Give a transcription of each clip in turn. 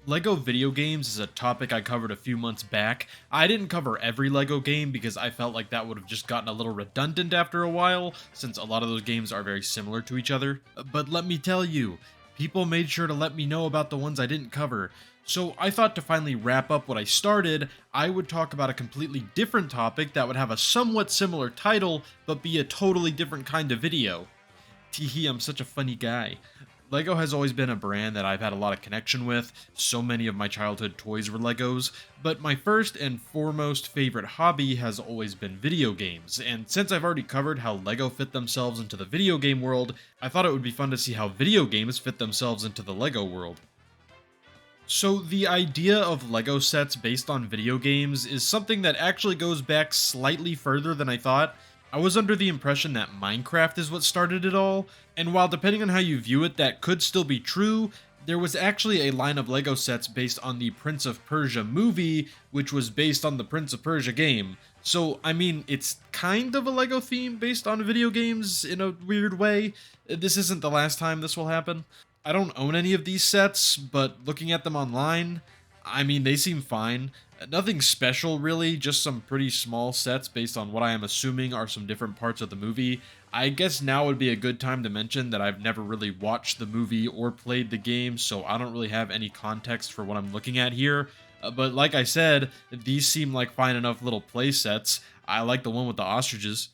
Lego video games is a topic I covered a few months back. I didn't cover every Lego game because I felt like that would have just gotten a little redundant after a while, since a lot of those games are very similar to each other. But let me tell you, people made sure to let me know about the ones I didn't cover. So I thought to finally wrap up what I started, I would talk about a completely different topic that would have a somewhat similar title, but be a totally different kind of video. Teehee, I'm such a funny guy. Lego has always been a brand that I've had a lot of connection with. So many of my childhood toys were Legos, but my first and foremost favorite hobby has always been video games. And since I've already covered how Lego fit themselves into the video game world, I thought it would be fun to see how video games fit themselves into the Lego world. So, the idea of Lego sets based on video games is something that actually goes back slightly further than I thought. I was under the impression that Minecraft is what started it all, and while depending on how you view it, that could still be true, there was actually a line of Lego sets based on the Prince of Persia movie, which was based on the Prince of Persia game. So, I mean, it's kind of a Lego theme based on video games in a weird way. This isn't the last time this will happen. I don't own any of these sets, but looking at them online, I mean, they seem fine. Nothing special, really, just some pretty small sets based on what I am assuming are some different parts of the movie. I guess now would be a good time to mention that I've never really watched the movie or played the game, so I don't really have any context for what I'm looking at here. But like I said, these seem like fine enough little play sets. I like the one with the ostriches.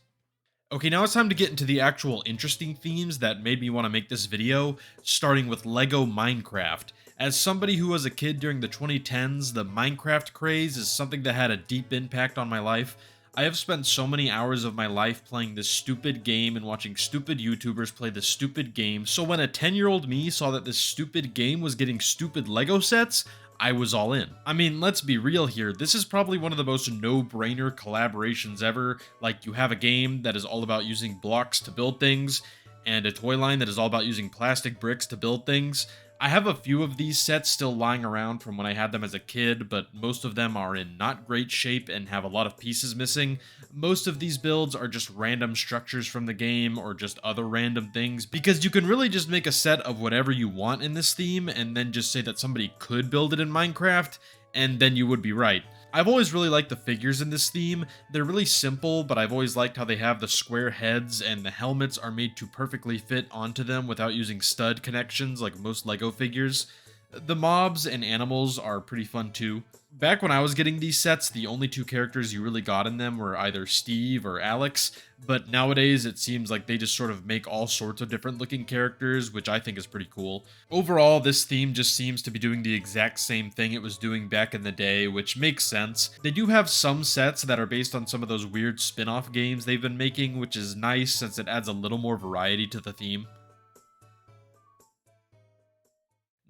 Okay, now it's time to get into the actual interesting themes that made me want to make this video, starting with LEGO Minecraft. As somebody who was a kid during the 2010s, the Minecraft craze is something that had a deep impact on my life. I have spent so many hours of my life playing this stupid game and watching stupid YouTubers play this stupid game, so when a 10-year-old me saw that this stupid game was getting stupid LEGO sets, I was all in. I mean, let's be real here, this is probably one of the most no-brainer collaborations ever. Like, you have a game that is all about using blocks to build things, and a toy line that is all about using plastic bricks to build things. I have a few of these sets still lying around from when I had them as a kid, but most of them are in not great shape and have a lot of pieces missing. Most of these builds are just random structures from the game or just other random things, because you can really just make a set of whatever you want in this theme and then just say that somebody could build it in Minecraft, and then you would be right. I've always really liked the figures in this theme. They're really simple, but I've always liked how they have the square heads and the helmets are made to perfectly fit onto them without using stud connections like most LEGO figures. The mobs and animals are pretty fun too. Back when I was getting these sets, the only two characters you really got in them were either Steve or Alex, but nowadays it seems like they just sort of make all sorts of different looking characters, which I think is pretty cool. Overall, this theme just seems to be doing the exact same thing it was doing back in the day, which makes sense. They do have some sets that are based on some of those weird spin-off games they've been making, which is nice since it adds a little more variety to the theme.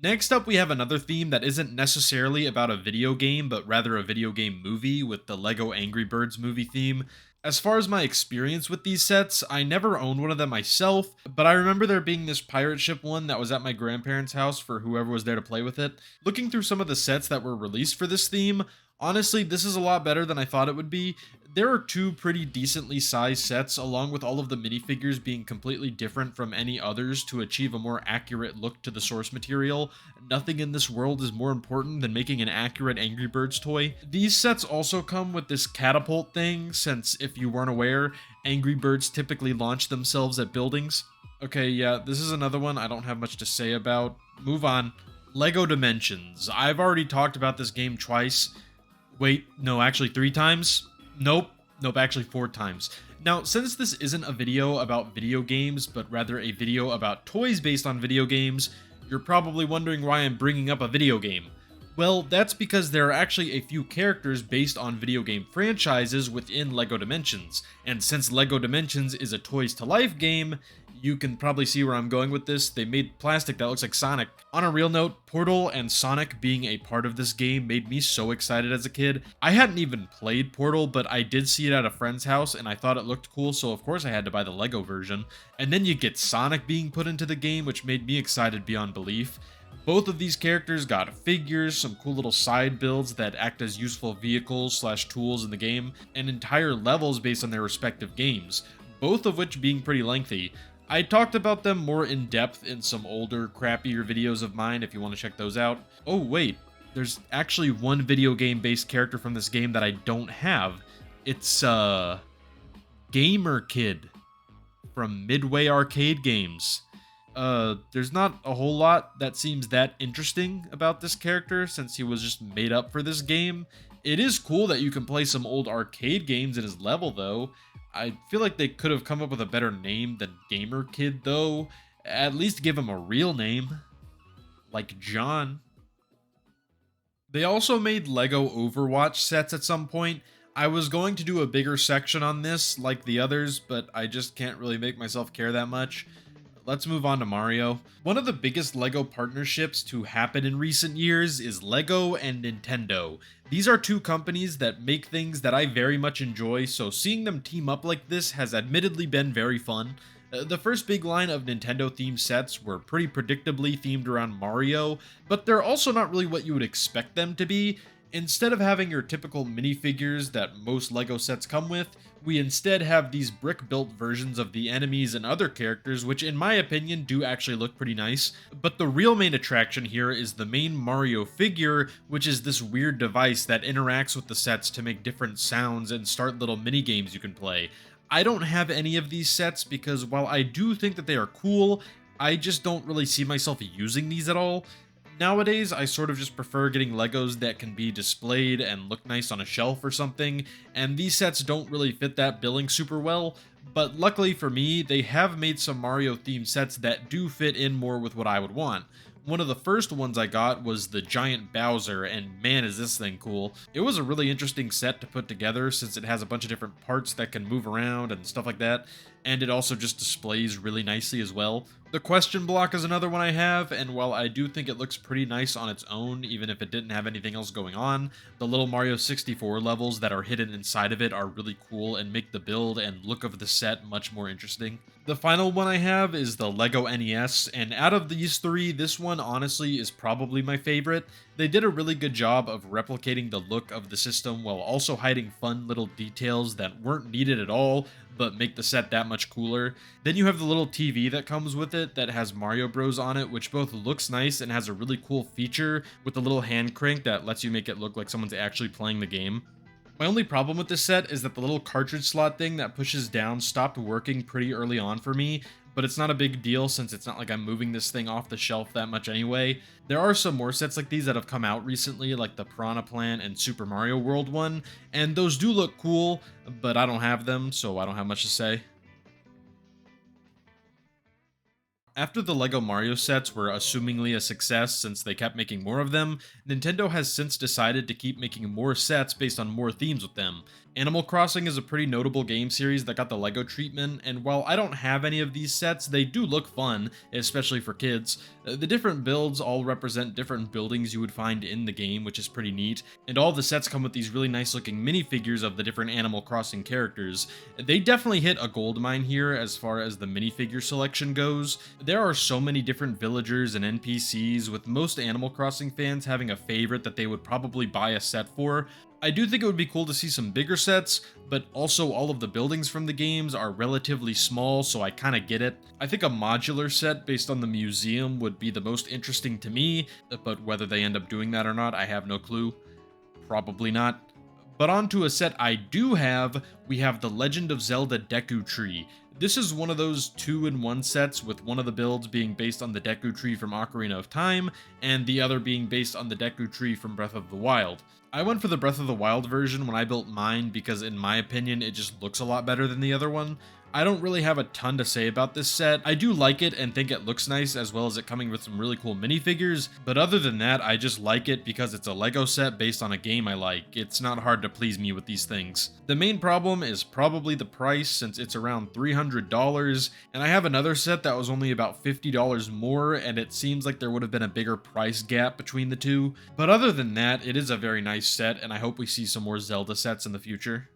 Next up, we have another theme that isn't necessarily about a video game, but rather a video game movie with the LEGO Angry Birds movie theme. As far as my experience with these sets, I never owned one of them myself, but I remember there being this pirate ship one that was at my grandparents' house for whoever was there to play with it. Looking through some of the sets that were released for this theme, honestly, this is a lot better than I thought it would be. There are two pretty decently sized sets, along with all of the minifigures being completely different from any others to achieve a more accurate look to the source material. Nothing in this world is more important than making an accurate Angry Birds toy. These sets also come with this catapult thing, since if you weren't aware, Angry Birds typically launch themselves at buildings. Okay, yeah, this is another one I don't have much to say about. Move on. LEGO Dimensions. I've already talked about this game twice. Wait, no, actually 3 times? Nope, actually 4 times. Now, since this isn't a video about video games, but rather a video about toys based on video games, you're probably wondering why I'm bringing up a video game. Well, that's because there are actually a few characters based on video game franchises within LEGO Dimensions, and since LEGO Dimensions is a Toys to Life game, you can probably see where I'm going with this. They made plastic that looks like Sonic. On a real note, Portal and Sonic being a part of this game made me so excited as a kid. I hadn't even played Portal, but I did see it at a friend's house and I thought it looked cool, so of course I had to buy the LEGO version. And then you get Sonic being put into the game, which made me excited beyond belief. Both of these characters got figures, some cool little side builds that act as useful vehicles/tools in the game, and entire levels based on their respective games, both of which being pretty lengthy. I talked about them more in depth in some older, crappier videos of mine if you want to check those out. Oh wait, There's actually one video game based character from this game that I don't have. It's Gamer Kid from Midway Arcade Games. There's not a whole lot that seems that interesting about this character since he was just made up for this game. It is cool that you can play some old arcade games in his level though. I feel like they could have come up with a better name than Gamer Kid though. At least give him a real name, like John. They also made Lego Overwatch sets at some point. I was going to do a bigger section on this, like the others, but I just can't really make myself care that much. Let's move on to Mario. One of the biggest LEGO partnerships to happen in recent years is LEGO and Nintendo. These are two companies that make things that I very much enjoy, so seeing them team up like this has admittedly been very fun. The first big line of Nintendo themed sets were pretty predictably themed around Mario, but they're also not really what you would expect them to be. Instead of having your typical minifigures that most LEGO sets come with, we instead have these brick-built versions of the enemies and other characters, which in my opinion do actually look pretty nice. But the real main attraction here is the main Mario figure, which is this weird device that interacts with the sets to make different sounds and start little mini-games you can play. I don't have any of these sets because while I do think that they are cool, I just don't really see myself using these at all. Nowadays, I sort of just prefer getting Legos that can be displayed and look nice on a shelf or something, and these sets don't really fit that billing super well, but luckily for me, they have made some Mario-themed sets that do fit in more with what I would want. One of the first ones I got was the giant Bowser, and man is this thing cool. It was a really interesting set to put together since it has a bunch of different parts that can move around and stuff like that, and it also just displays really nicely as well. The question block is another one I have, and while I do think it looks pretty nice on its own, even if it didn't have anything else going on, the little Mario 64 levels that are hidden inside of it are really cool and make the build and look of the set much more interesting. The final one I have is the LEGO NES, and out of these three, this one honestly is probably my favorite. They did a really good job of replicating the look of the system while also hiding fun little details that weren't needed at all, but make the set that much cooler. Then you have the little TV that comes with it that has Mario Bros on it, which both looks nice and has a really cool feature with the little hand crank that lets you make it look like someone's actually playing the game. My only problem with this set is that the little cartridge slot thing that pushes down stopped working pretty early on for me, but it's not a big deal since it's not like I'm moving this thing off the shelf that much anyway. There are some more sets like these that have come out recently, like the Piranha Plant and Super Mario World one, and those do look cool, but I don't have them, so I don't have much to say. After the LEGO Mario sets were assumingly a success since they kept making more of them, Nintendo has since decided to keep making more sets based on more themes with them. Animal Crossing is a pretty notable game series that got the LEGO treatment, and while I don't have any of these sets, they do look fun, especially for kids. The different builds all represent different buildings you would find in the game, which is pretty neat, and all the sets come with these really nice looking minifigures of the different Animal Crossing characters. They definitely hit a goldmine here as far as the minifigure selection goes. There are so many different villagers and NPCs, with most Animal Crossing fans having a favorite that they would probably buy a set for. I do think it would be cool to see some bigger sets, but also all of the buildings from the games are relatively small, so I kinda get it. I think a modular set based on the museum would be the most interesting to me, but whether they end up doing that or not, I have no clue. Probably not. But onto a set I do have, we have the Legend of Zelda Deku Tree. This is one of those 2-in-1 sets, with one of the builds being based on the Deku Tree from Ocarina of Time, and the other being based on the Deku Tree from Breath of the Wild. I went for the Breath of the Wild version when I built mine because in my opinion it just looks a lot better than the other one. I don't really have a ton to say about this set. I do like it and think it looks nice, as well as it coming with some really cool minifigures, but other than that, I just like it because it's a LEGO set based on a game I like. It's not hard to please me with these things. The main problem is probably the price, since it's around $300, and I have another set that was only about $50 more, and it seems like there would have been a bigger price gap between the two. But other than that, it is a very nice set, and I hope we see some more Zelda sets in the future.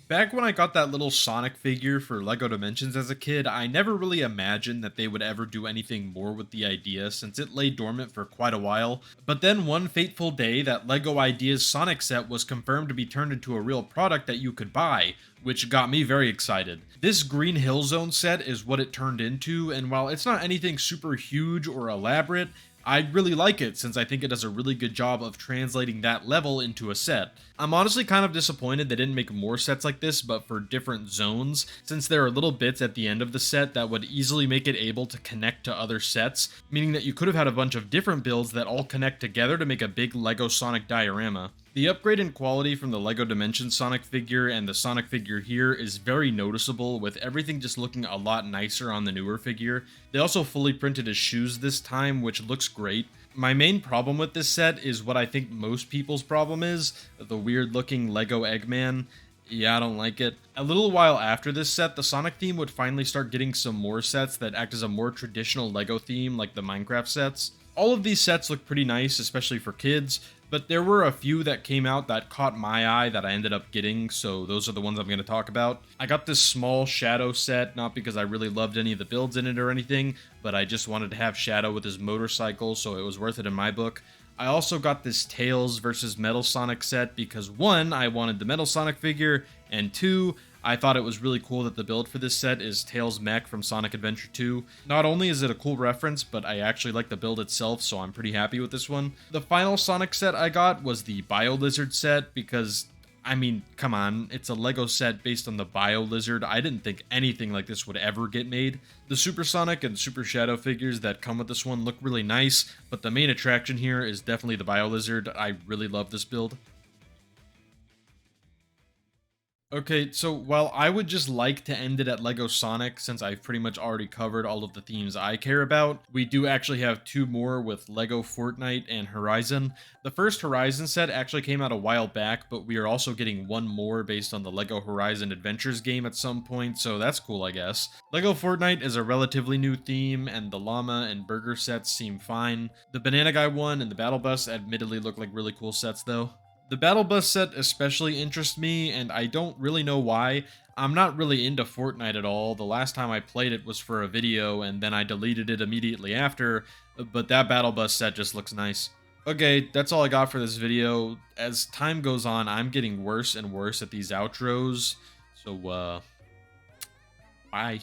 Back when I got that little Sonic figure for LEGO Dimensions as a kid, I never really imagined that they would ever do anything more with the idea since it lay dormant for quite a while. But then one fateful day, that LEGO Ideas Sonic set was confirmed to be turned into a real product that you could buy, which got me very excited. This Green Hill Zone set is what it turned into, and while it's not anything super huge or elaborate, I really like it since I think it does a really good job of translating that level into a set. I'm honestly kind of disappointed they didn't make more sets like this, but for different zones, since there are little bits at the end of the set that would easily make it able to connect to other sets, meaning that you could have had a bunch of different builds that all connect together to make a big LEGO Sonic diorama. The upgrade in quality from the LEGO Dimensions Sonic figure and the Sonic figure here is very noticeable, with everything just looking a lot nicer on the newer figure. They also fully printed his shoes this time, which looks great. My main problem with this set is what I think most people's problem is, the weird looking LEGO Eggman. Yeah, I don't like it. A little while after this set, the Sonic theme would finally start getting some more sets that act as a more traditional LEGO theme, like the Minecraft sets. All of these sets look pretty nice, especially for kids, but there were a few that came out that caught my eye that I ended up getting, so those are the ones I'm going to talk about. I got this small Shadow set, not because I really loved any of the builds in it or anything, but I just wanted to have Shadow with his motorcycle, so it was worth it in my book. I also got this Tails vs Metal Sonic set because 1, I wanted the Metal Sonic figure, and 2, I thought it was really cool that the build for this set is Tails' mech from Sonic Adventure 2. Not only is it a cool reference, but I actually like the build itself, so I'm pretty happy with this one. The final Sonic set I got was the Bio Lizard set because, I mean, come on, it's a LEGO set based on the Bio Lizard. I didn't think anything like this would ever get made. The Super Sonic and Super Shadow figures that come with this one look really nice, but the main attraction here is definitely the Bio Lizard. I really love this build. Okay, so while I would just like to end it at LEGO Sonic, since I've pretty much already covered all of the themes I care about, we do actually have two more with LEGO Fortnite and Horizon. The first Horizon set actually came out a while back, but we are also getting one more based on the LEGO Horizon Adventures game at some point, so that's cool, I guess. LEGO Fortnite is a relatively new theme, and the llama and burger sets seem fine. The Banana Guy one and the Battle Bus admittedly look like really cool sets, though. The Battle Bus set especially interests me, and I don't really know why. I'm not really into Fortnite at all. The last time I played it was for a video, and then I deleted it immediately after, but that Battle Bus set just looks nice. Okay, that's all I got for this video. As time goes on, I'm getting worse and worse at these outros, so, bye.